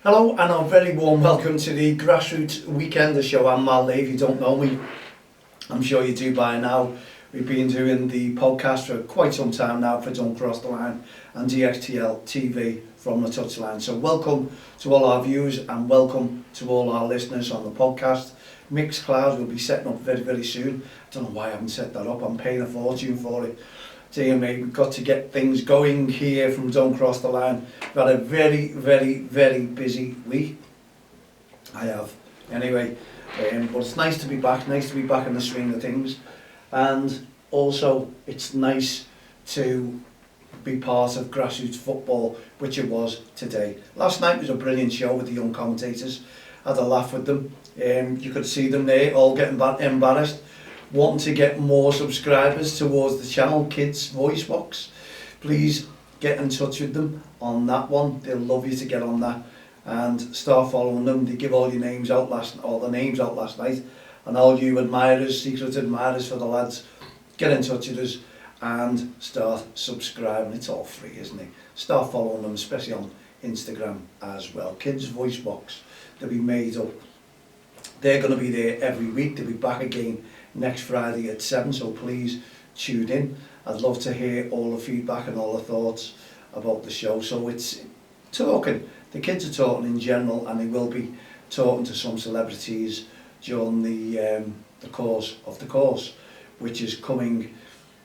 Hello and a very warm welcome to the Grassroots Weekender show. I'm Mal Lee. If you don't know me, I'm sure you do by now. We've been doing the podcast for quite some time now for Don't Cross the Line and DXTL TV from the touchline. So welcome to all our viewers and welcome to all our listeners on the podcast. Mixcloud will be setting up very, very soon. I don't know why I haven't set that up. I'm paying a fortune for it. Dear me, we've got to get things going here from Don't Cross the Line. We've had a very, very, very busy week. I have. Anyway, but it's nice to be back in the swing of things. And also, it's nice to be part of grassroots football, which it was today. Last night was a brilliant show with the young commentators. I had a laugh with them. You could see them there, all getting embarrassed, wanting to get more subscribers towards the channel, Kids Voice Box. Please get in touch with them on that one. They'll love you to get on that and start following them. They give all your names out last night, and all you admirers, secret admirers for the lads, get in touch with us and start subscribing. It's all free, isn't it? Start following them, especially on Instagram as well. Kids Voice Box. They'll be made up. They're going to be there every week. They'll be back again next Friday at 7, so please tune in. I'd love to hear all the feedback and all the thoughts about the show. So it's talking, the kids are talking in general, and they will be talking to some celebrities during the course of the course, which is coming,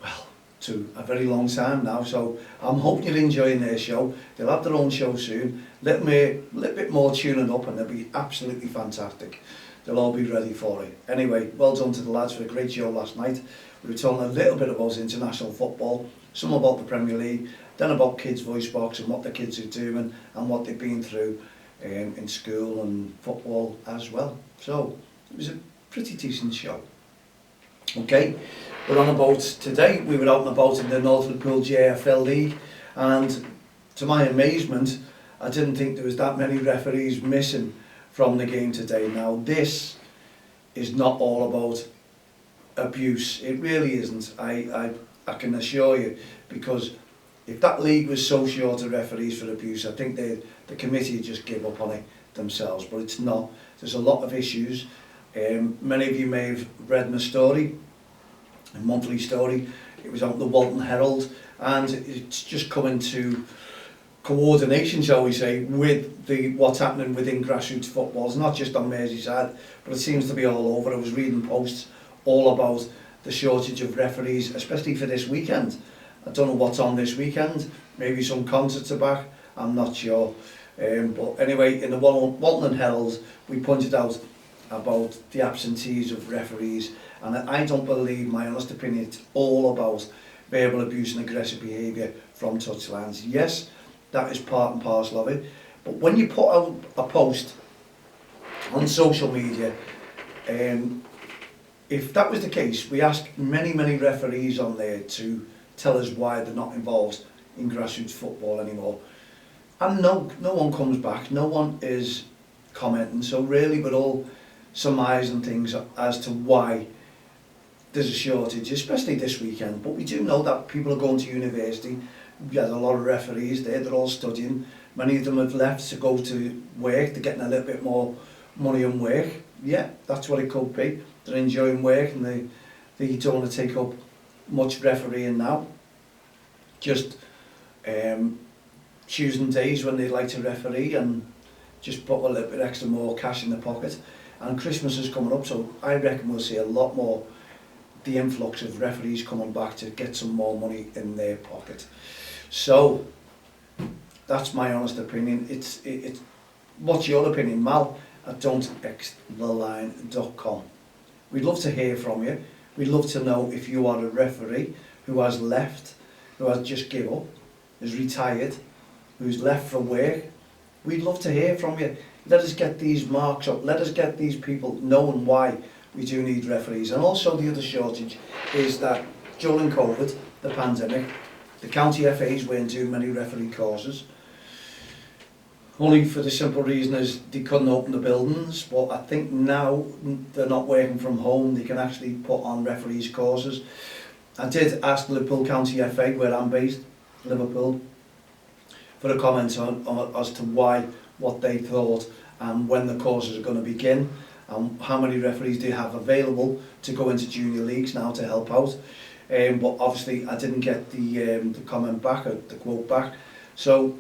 well, to a very long time now. So I'm hoping you're enjoying their show. They'll have their own show soon. Little bit more tuning up, and they'll be absolutely fantastic. They'll all be ready for it. Anyway, well done to the lads for a great show last night. We were talking a little bit about international football, some about the Premier League, then about Kids Voice Box and what the kids are doing and what they've been through in school and football as well. So it was a pretty decent show. Okay, we're on a boat today. We were out and about in the North Liverpool JFL League, and to my amazement, I didn't think there was that many referees missing from the game today. Now, this is not all about abuse. It really isn't. I can assure you, because if that league was so short of referees for abuse, I think the committee would just give up on it themselves. But it's not. There's a lot of issues. Many of you may have read my story, a monthly story. It was out in the Walton Herald, and it's just coming to coordination, shall we say, with what's happening within grassroots football. It's not just on Merseyside, but it seems to be all over. I was reading posts all about the shortage of referees, especially for this weekend. I don't know what's on this weekend. Maybe some concerts are back. I'm not sure. But anyway, in the Walton Herald, we pointed out about the absentees of referees, and I don't believe, my honest opinion, it's all about verbal abuse and aggressive behaviour from touchlines. Yes, that is part and parcel of it. But when you put out a post on social media, if that was the case, we asked many referees on there to tell us why they're not involved in grassroots football anymore. And no one comes back, no one is commenting. So really we're all surmising things as to why there's a shortage, especially this weekend. But we do know that people are going to university. We had a lot of referees there, they're all studying. Many of them have left to go to work, they're getting a little bit more money and work. Yeah, that's what it could be. They're enjoying work and they don't want to take up much refereeing now. Just choosing days when they like to referee and just put a little bit extra more cash in the pocket. And Christmas is coming up, so I reckon we'll see a lot more the influx of referees coming back to get some more money in their pocket. So that's my honest opinion. It's what's your opinion, Mal at don'txtheline.com. We'd love to hear from you. We'd love to know if you are a referee who has left, who has just given up, has retired, who's left for work. We'd love to hear from you. Let us get these marks up. Let us get these people knowing why we do need referees. And also the other shortage is that during COVID, the pandemic, the county FAs weren't doing many referee courses. Only for the simple reason is they couldn't open the buildings. But I think now they're not working from home. They can actually put on referees courses. I did ask the Liverpool County FA, where I'm based, Liverpool, for a comment on as to why what they thought and when the courses are going to begin, and how many referees they have available to go into junior leagues now to help out. But obviously I didn't get the comment back, or the quote back, so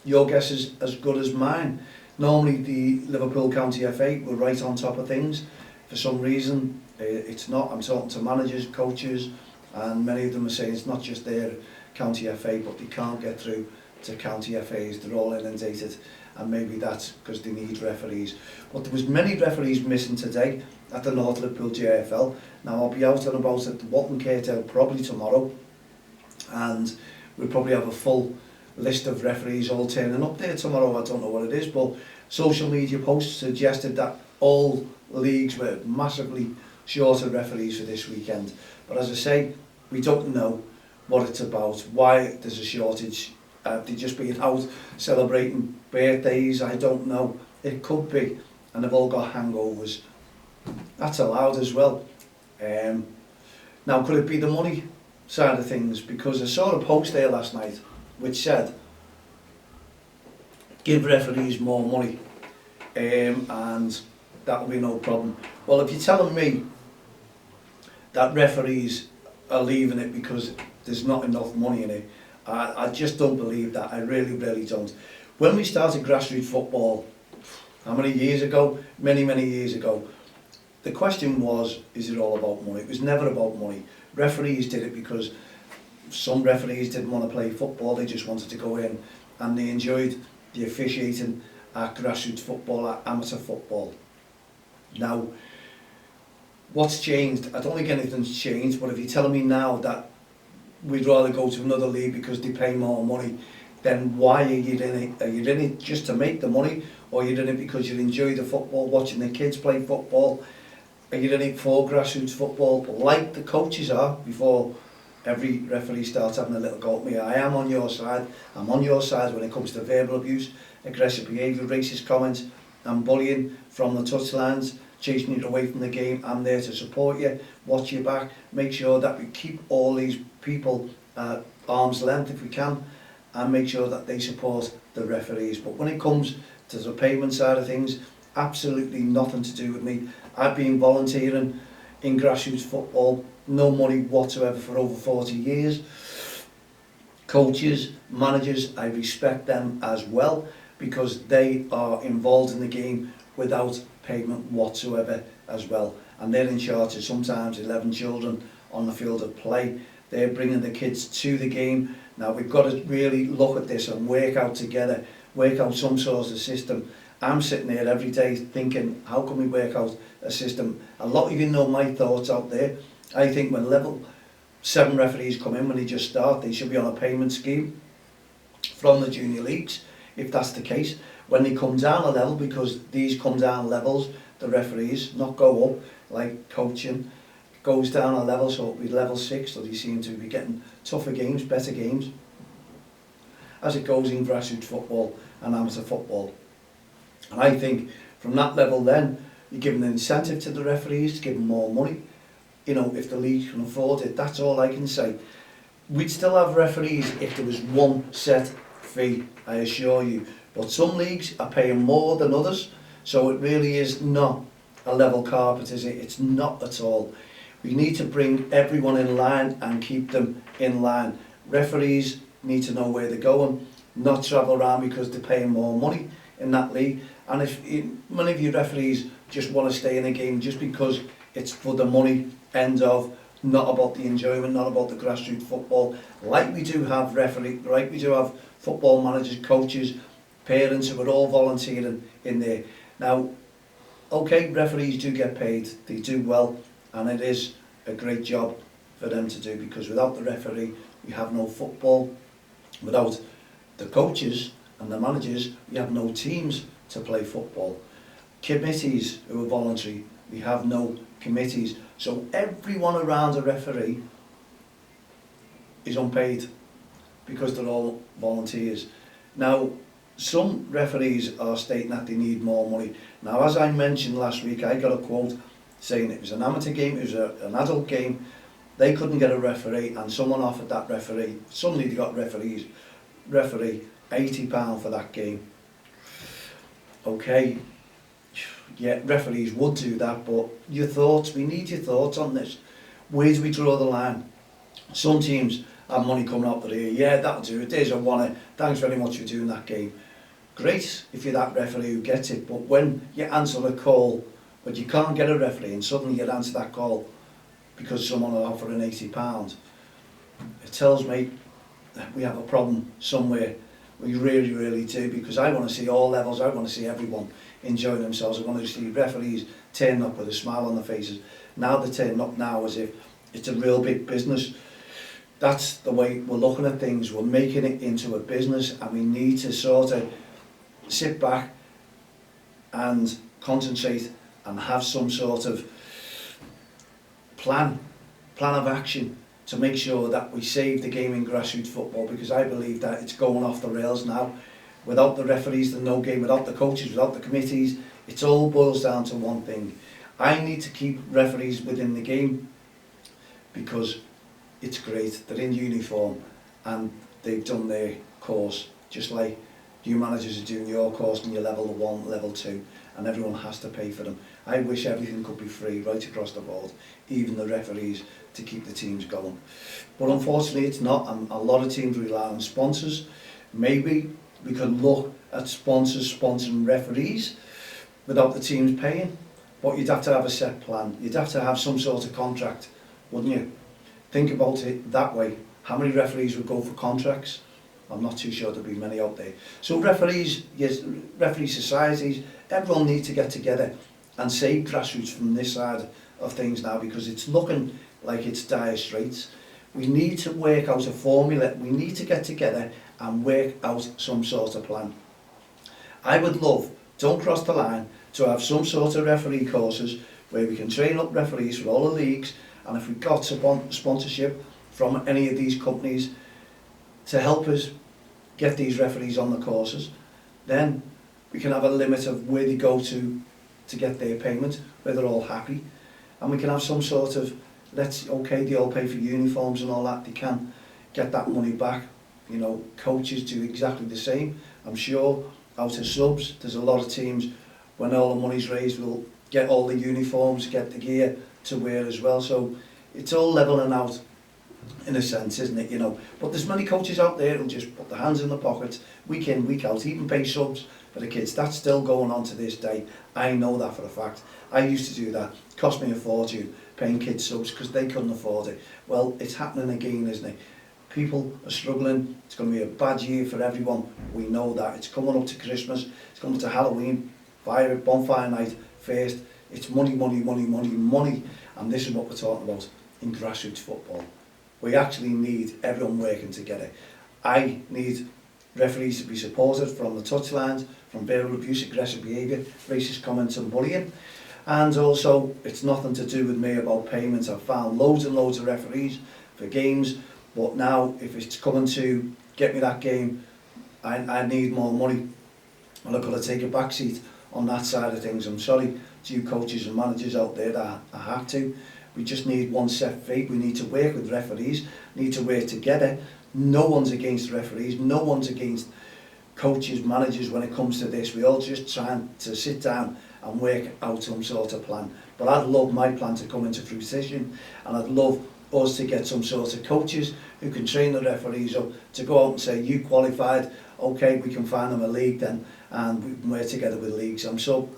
your guess is as good as mine. Normally the Liverpool County FA were right on top of things. For some reason it's not. I'm talking to managers, coaches, and many of them are saying it's not just their county FA, but they can't get through to county FAs. They're all inundated, and maybe that's because they need referees. But there was many referees missing today at the North Liverpool JFL. Now I'll be out and about at the Walton Caterham probably tomorrow, and we'll probably have a full list of referees all turning up there tomorrow. I don't know what it is, but social media posts suggested that all leagues were massively short of referees for this weekend. But as I say, we don't know what it's about, why there's a shortage. They just being out celebrating birthdays, I don't know. It could be, and they've all got hangovers. That's allowed as well. Now, could it be the money side of things? Because I saw a post there last night which said, give referees more money, and that will be no problem. Well, if you're telling me that referees are leaving it because there's not enough money in it, I just don't believe that. I really, really don't. When we started grassroots football, how many years ago? Many, many years ago, the question was, is it all about money? It was never about money. Referees did it because some referees didn't want to play football, they just wanted to go in, and they enjoyed the officiating at grassroots football, at amateur football. Now, what's changed? I don't think anything's changed, but if you're telling me now that we'd rather go to another league because they pay more money, then why are you in it? Are you in it just to make the money, or are you in it because you enjoy the football, watching the kids play football? Are you in it for grassroots football, like the coaches are, before every referee starts having a little go at me? I am on your side. I'm on your side when it comes to verbal abuse, aggressive behaviour, racist comments and bullying from the touchlines, chasing you away from the game. I'm there to support you, watch your back, make sure that we keep all these people at arm's length if we can, and make sure that they support the referees. But when it comes to the payment side of things, absolutely nothing to do with me. I've been volunteering in grassroots football, no money whatsoever, for over 40 years. Coaches, managers, I respect them as well, because they are involved in the game without payment whatsoever as well. And they're in charge of sometimes 11 children on the field of play. They're bringing the kids to the game. Now we've got to really look at this and work out together, work out some sort of system. I'm sitting here every day thinking, how can we work out a system? A lot of you know my thoughts out there. I think when level 7 referees come in, when they just start, they should be on a payment scheme from the junior leagues, if that's the case. When they come down a level, because these come down levels, the referees, not go up, like coaching, goes down a level, so it'll be level 6, so they seem to be getting tougher games, better games, as it goes in grassroots football and amateur football. And I think from that level then, you're giving an incentive to the referees to give them more money. You know, if the league can afford it, that's all I can say. We'd still have referees if there was one set fee, I assure you. But some leagues are paying more than others, so it really is not a level carpet, is it? It's not at all. We need to bring everyone in line and keep them in line. Referees need to know where they're going, not travel around because they're paying more money in that league. And if many of you referees just want to stay in a game just because it's for the money end of, not about the enjoyment, not about the grassroots football, like we do have referees, like we do have football managers, coaches, parents who are all volunteering in there. Now, okay, referees do get paid, they do well, and it is a great job for them to do, because without the referee we have no football. Without the coaches and the managers, we have no teams to play football. Committees who are voluntary, we have no committees. So everyone around a referee is unpaid because they're all volunteers. Now, some referees are stating that they need more money. Now, as I mentioned last week, I got a quote saying it was an amateur game, it was an adult game, they couldn't get a referee, and someone offered that referee, suddenly they got referee £80 for that game. okay, yeah, referees would do that, but your thoughts, we need your thoughts on this. Where do we draw the line? Some teams have money coming out of the ear, yeah, that'll do it, there's a one, thanks very much for doing that game. Great if you're that referee who gets it, but when you answer a call, but you can't get a referee and suddenly you answer that call because someone will offer an £80, it tells me that we have a problem somewhere. We really, really do, because I want to see all levels, I want to see everyone enjoying themselves. I want to see referees turn up with a smile on their faces. Now they're turning up now as if it's a real big business. That's the way we're looking at things. We're making it into a business, and we need to sort of sit back and concentrate and have some sort of plan of action to make sure that we save the game in grassroots football, because I believe that it's going off the rails now. Without the referees, there's no game. Without the coaches, without the committees, it all boils down to one thing. I need to keep referees within the game because it's great. They're in uniform and they've done their course, just like you managers are doing your course and your level 1, level 2, and everyone has to pay for them. I wish everything could be free right across the board, even the referees, to keep the teams going. But unfortunately it's not, and a lot of teams rely on sponsors. Maybe we could look at sponsors sponsoring referees without the teams paying, but you'd have to have a set plan. You'd have to have some sort of contract, wouldn't you? Think about it that way. How many referees would go for contracts? I'm not too sure there'll be many out there. So referees, yes, referee societies, everyone needs to get together and save grassroots from this side of things now, because it's looking like it's dire straits. We need to work out a formula. We need to get together and work out some sort of plan. I would love, don't cross the line, to have some sort of referee courses where we can train up referees for all the leagues, and if we've got sponsorship from any of these companies to help us get these referees on the courses, then we can have a limit of where they go to get their payment, where they're all happy, and we can have some sort of, okay, they all pay for uniforms and all that, they can get that money back. You know, coaches do exactly the same. I'm sure out of subs, there's a lot of teams, when all the money's raised, will get all the uniforms, get the gear to wear as well. So it's all levelling out in a sense, isn't it? You know, but there's many coaches out there who'll just put their hands in their pockets week in, week out, even pay subs for the kids. That's still going on to this day. I know that for a fact. I used to do that. It cost me a fortune paying kids subs because they couldn't afford it. Well, it's happening again, isn't it? People are struggling. It's going to be a bad year for everyone. We know that. It's coming up to Christmas. It's coming to Halloween, bonfire night, first. It's money, money, money, money, money. And this is what we're talking about in grassroots football. We actually need everyone working together. I need referees to be supported from the touchlines, from verbal abuse, aggressive behaviour, racist comments and bullying. And also, it's nothing to do with me about payments. I've found loads and loads of referees for games, but now if it's coming to get me that game, I need more money. And I've got to take a back seat on that side of things. I'm sorry to you coaches and managers out there that I have to. We just need one set fee. We need to work with referees, need to work together. No one's against referees, no one's against coaches, managers when it comes to this. We all just trying to sit down and work out some sort of plan. But I'd love my plan to come into fruition, and I'd love us to get some sort of coaches who can train the referees up to go out and say, you qualified, okay, we can find them a league then, and we can work together with leagues. I'm so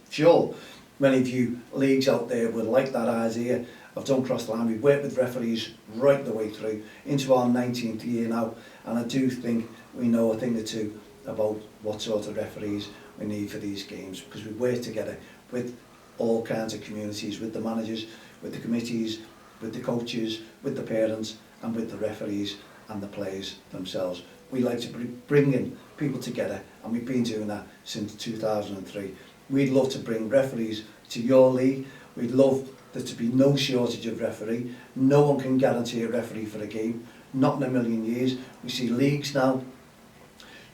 sure many of you leagues out there would like that idea. I've done cross the line. We've worked with referees right the way through into our 19th year now, and I do think we know a thing or two about what sort of referees we need for these games, because we work together with all kinds of communities, with the managers, with the committees, with the coaches, with the parents, and with the referees and the players themselves. We like to bring in people together, and we've been doing that since 2003. We'd love to bring referees to your league. We'd love there to be no shortage of referee. No one can guarantee a referee for a game, not in a million years. We see leagues now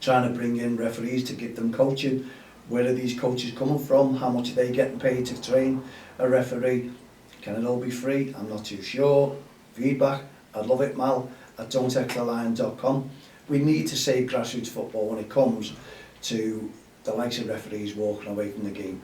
trying to bring in referees to give them coaching. Where are these coaches coming from? How much are they getting paid to train a referee? Can it all be free? I'm not too sure. Feedback, I'd love it, Mal, at don'texttheline.com. We need to save grassroots football when it comes to the likes of referees walking away from the game.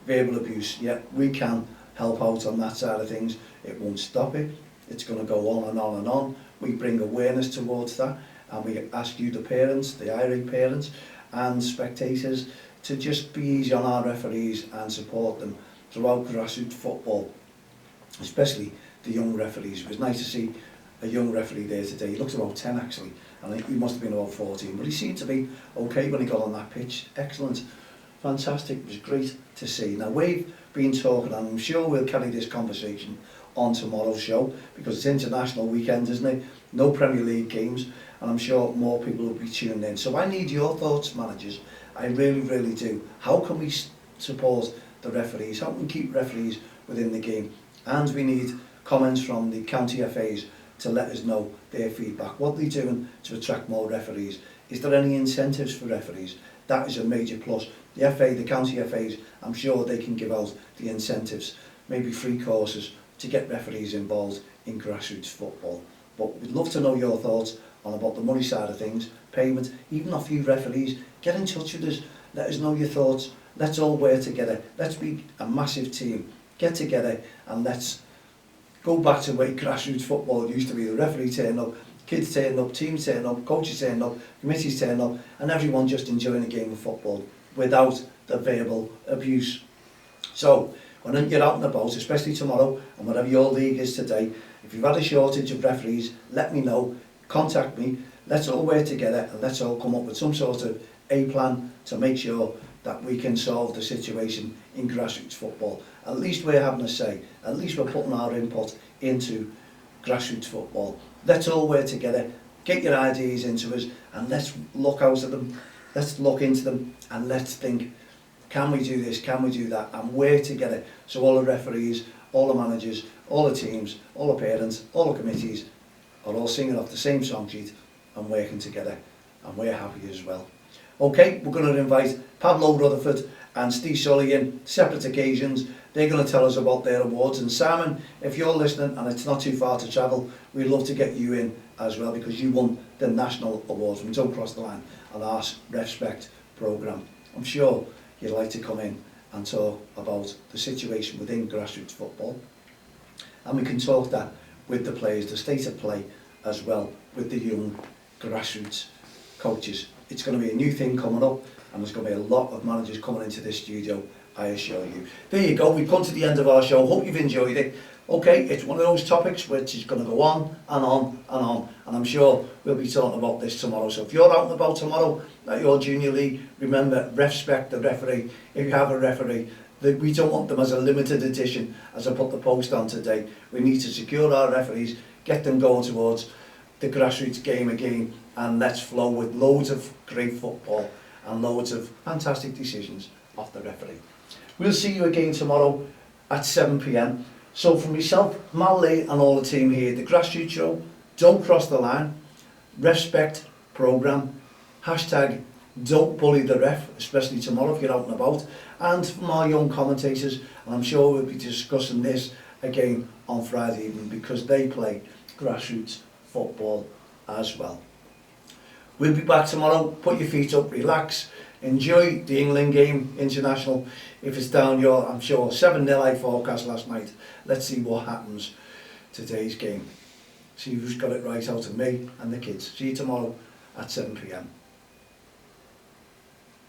Verbal abuse, yeah, we can help out on that side of things. It won't stop it. It's going to go on and on and on. We bring awareness towards that, and we ask you, the parents, the irate parents and spectators, to just be easy on our referees and support them throughout grassroots football, especially the young referees. It was nice to see a young referee there today. He looked about 10 actually, and I think he must have been about 14, but he seemed to be okay when he got on that pitch. Excellent, fantastic, it was great to see. Now we've been talking, and I'm sure we'll carry this conversation on tomorrow's show, because it's international weekend, isn't it? No Premier League games, and I'm sure more people will be tuned in. So I need your thoughts, managers. I really, really do. How can we support the referees? How can we keep referees within the game? And we need comments from the county FAs to let us know their feedback. What are they doing to attract more referees? Is there any incentives for referees? That is a major plus. The FA, the county FAs, I'm sure they can give out the incentives, maybe free courses to get referees involved in grassroots football. But we'd love to know your thoughts on about the money side of things, payment, even a few referees. Get in touch with us, let us know your thoughts. Let's all work together. Let's be a massive team. Get together and let's go back to the way grassroots football used to be. The referee turn up, kids turn up, teams turn up, coaches turn up, committees turn up, and everyone just enjoying a game of football without the verbal abuse. So when you're out and about, especially tomorrow and whatever your league is today, if you've had a shortage of referees, let me know, contact me, let's all work together and let's all come up with some sort of a plan to make sure that we can solve the situation in grassroots football. At least we're having a say, at least we're putting our input into grassroots football. Let's all work together, get your ideas into us, and let's look out at them, let's look into them, and let's think, can we do this, can we do that, and work together. So all the referees, all the managers, all the teams, all the parents, all the committees are all singing off the same song sheet and working together, and we're happy as well. Okay, we're going to invite Pablo Rutherford and Steve Sully in separate occasions. They're going to tell us about their awards. And Simon, if you're listening and it's not too far to travel, we'd love to get you in as well, because you won the national awards from Don't Cross the Line on our Respect programme. I'm sure you'd like to come in and talk about the situation within grassroots football. And we can talk that with the players, the state of play as well, with the young grassroots coaches. It's going to be a new thing coming up, and there's going to be a lot of managers coming into this studio, I assure you. There you go, we've come to the end of our show. Hope you've enjoyed it. Okay, it's one of those topics which is going to go on and on and on, and I'm sure we'll be talking about this tomorrow. So if you're out and about tomorrow at your junior league, remember, respect the referee. If you have a referee, we don't want them as a limited edition, as I put the post on today. We need to secure our referees, get them going towards the grassroots game again, and let's flow with loads of great football and loads of fantastic decisions off the referee. We'll see you again tomorrow at 7 p.m. So from myself, Mal Lee and all the team here, the Grassroots Show, Don't Cross the Line, Respect Programme, hashtag Don't Bully the Ref, especially tomorrow if you're out and about, and from our young commentators, and I'm sure we'll be discussing this again on Friday evening, because they play grassroots football as well. We'll be back tomorrow. Put your feet up, relax, enjoy the England game, international. If it's down your, I'm sure, 7-0 I forecast last night. Let's see what happens today's game. See who's got it right out of me and the kids. See you tomorrow at 7 p.m.